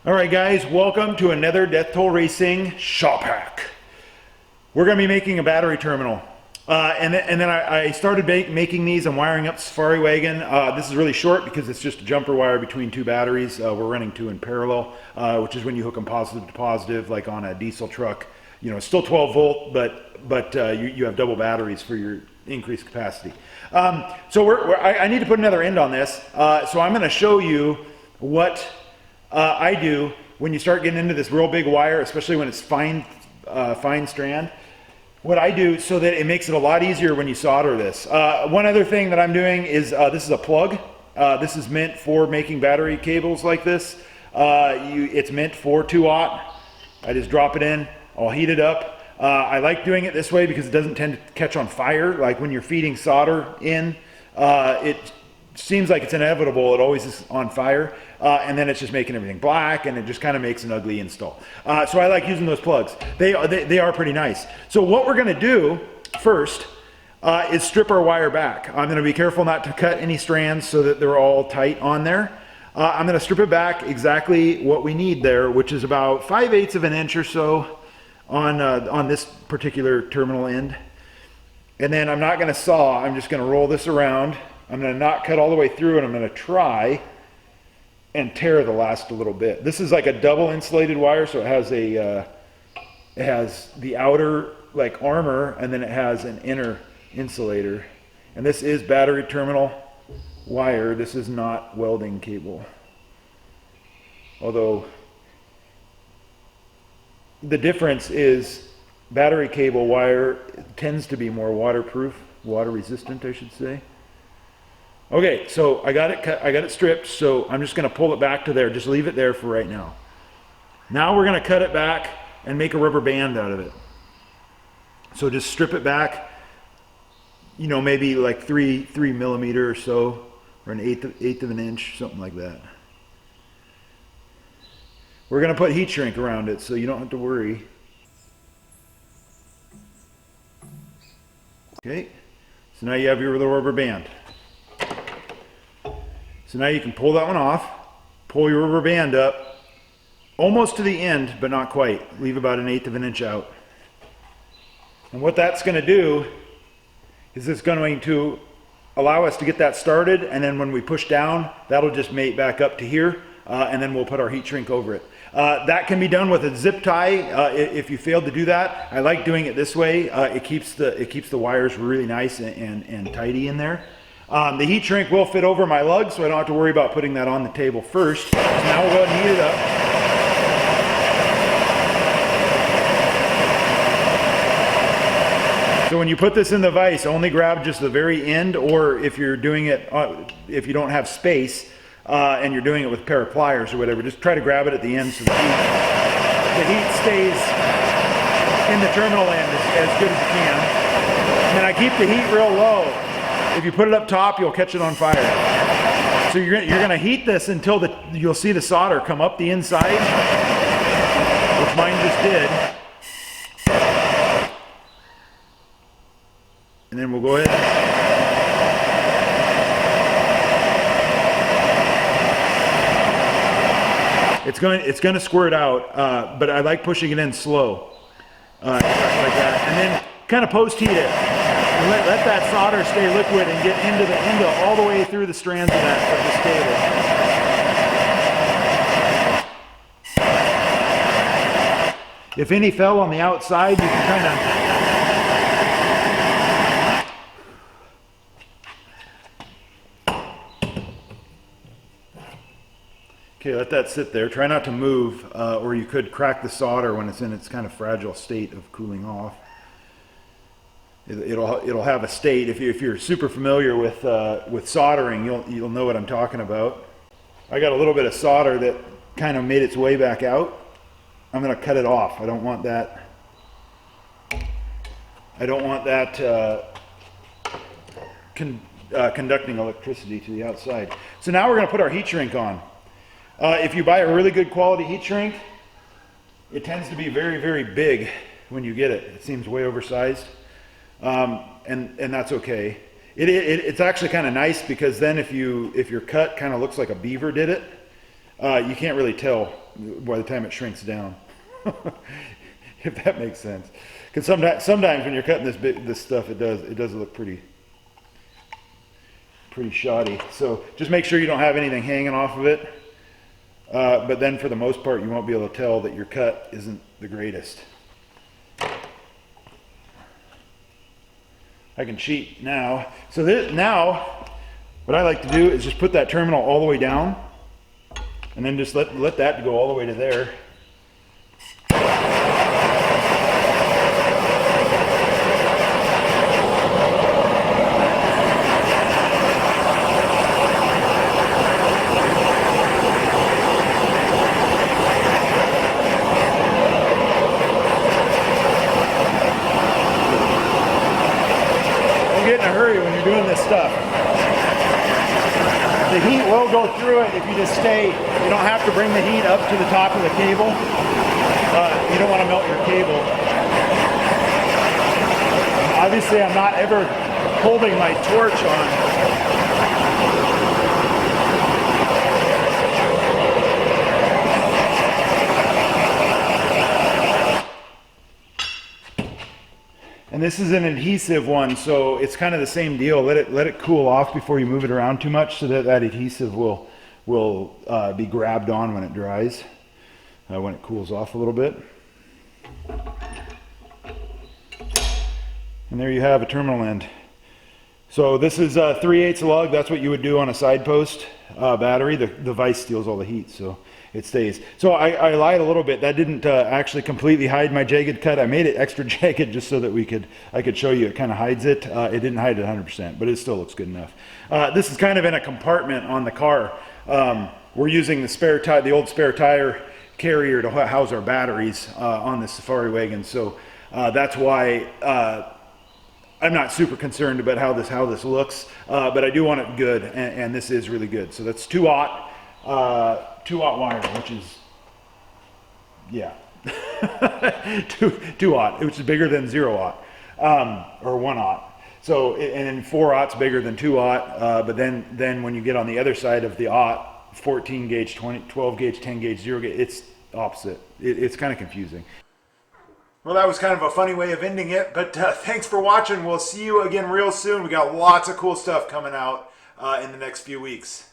All right, guys, welcome to another Death Toll Racing shop hack. We're going to be making a battery terminal. And then I started making these. I'm wiring up Safari Wagon. This is really short because it's just a jumper wire between two batteries. We're running two in parallel, which is when you hook them positive to positive, like on a diesel truck. You know, it's still 12 volt, but you have double batteries for your increased capacity. So I need to put another end on this. So I'm going to show you what I do when you start getting into this real big wire, especially when it's fine strand. What I do so that it makes it a lot easier when you solder this. One other thing that I'm doing is this is a plug. This is meant for making battery cables like this. It's meant for 2-aught. I just drop it in. I'll heat it up. I like doing it this way because it doesn't tend to catch on fire. Like when you're feeding solder in, it seems like it's inevitable. It always is on fire. And then it's just making everything black, and it just kind of makes an ugly install. So I like using those plugs. They are pretty nice. So what we're going to do first is strip our wire back. I'm going to be careful not to cut any strands so that they're all tight on there. I'm going to strip it back exactly what we need there, which is about 5/8 of an inch or so on this particular terminal end. And then I'm not going to saw. I'm just going to roll this around. I'm going to not cut all the way through, and I'm going to try and tear the last a little bit. This is like a double insulated wire, so it has the outer like armor, and then it has an inner insulator. And this is battery terminal wire. This is not welding cable. Although the difference is battery cable wire tends to be more waterproof, water resistant, I should say. Okay, so I got it cut, I got it stripped, so I'm just going to pull it back to there. Just leave it there for right now. Now we're going to cut it back and make a rubber band out of it. So just strip it back, you know, maybe like 3 millimeter or so, or an eighth of an inch, something like that. We're going to put heat shrink around it, so you don't have to worry. Okay, so now you have your little rubber band. So now you can pull that one off, pull your rubber band up, almost to the end, but not quite. Leave about 1/8 of an inch out. And what that's going to do is it's going to allow us to get that started, and then when we push down, that'll just mate back up to here, and then we'll put our heat shrink over it. That can be done with a zip tie if you failed to do that. I like doing it this way. It keeps the wires really nice and tidy in there. The heat shrink will fit over my lug, so I don't have to worry about putting that on the table first. So now we'll go ahead and heat it up. So when you put this in the vise, only grab just the very end, or if you're doing it, if you don't have space and you're doing it with a pair of pliers or whatever, just try to grab it at the end so the heat stays in the terminal end as good as you can. And then I keep the heat real low. If you put it up top, you'll catch it on fire. So you're going to heat this until you'll see the solder come up the inside, which mine just did. And then we'll go ahead. It's going to squirt out, but I like pushing it in slow, like that, and then kind of post heat it. And let that solder stay liquid and get into all the way through the strands of this cable. If any fell on the outside, you can kind of... Okay, let that sit there. Try not to move, or you could crack the solder when it's in its kind of fragile state of cooling off. It'll have a state. If you're super familiar with soldering, you'll know what I'm talking about. I got a little bit of solder that kind of made its way back out. I'm going to cut it off. I don't want that. Conducting electricity to the outside. So now we're going to put our heat shrink on. If you buy a really good quality heat shrink, it tends to be very, very big when you get it. It seems way oversized. And that's okay. It's actually kind of nice because then if your cut kind of looks like a beaver did it, you can't really tell by the time it shrinks down. If that makes sense. Because sometimes when you're cutting this stuff, it does look pretty shoddy. So just make sure you don't have anything hanging off of it. But then for the most part, you won't be able to tell that your cut isn't the greatest. I can cheat now. So now, what I like to do is just put that terminal all the way down, and then just let that go all the way to there. Get in a hurry when you're doing this stuff. The heat will go through it if you just stay. You don't have to bring the heat up to the top of the cable. You don't want to melt your cable. Obviously, I'm not ever holding my torch on. And this is an adhesive one, so it's kind of the same deal. Let it cool off before you move it around too much, so that adhesive will be grabbed on when it dries, when it cools off a little bit. And there you have a terminal end. So this is 3/8 lug. That's what you would do on a side post battery. The vise steals all the heat, so it stays. So I lied a little bit. That didn't actually completely hide my jagged cut. I made it extra jagged just so that I could show you it kind of hides it. It didn't hide it 100%, but it still looks good enough. This is kind of in a compartment on the car. We're using the old spare tire carrier to house our batteries on the Safari wagon. So that's why I'm not super concerned about how this looks, but I do want it good, and this is really good. So that's 2/0. 2/0 wire, which is, yeah, 2/0, which is bigger than 0/0, or 1/0. So, and then 4/0's bigger than 2/0, but then when you get on the other side of the 0, 14 gauge, 12 gauge, 10 gauge, 0 gauge, it's opposite. It's kind of confusing. Well, that was kind of a funny way of ending it, but thanks for watching. We'll see you again real soon. We got lots of cool stuff coming out in the next few weeks.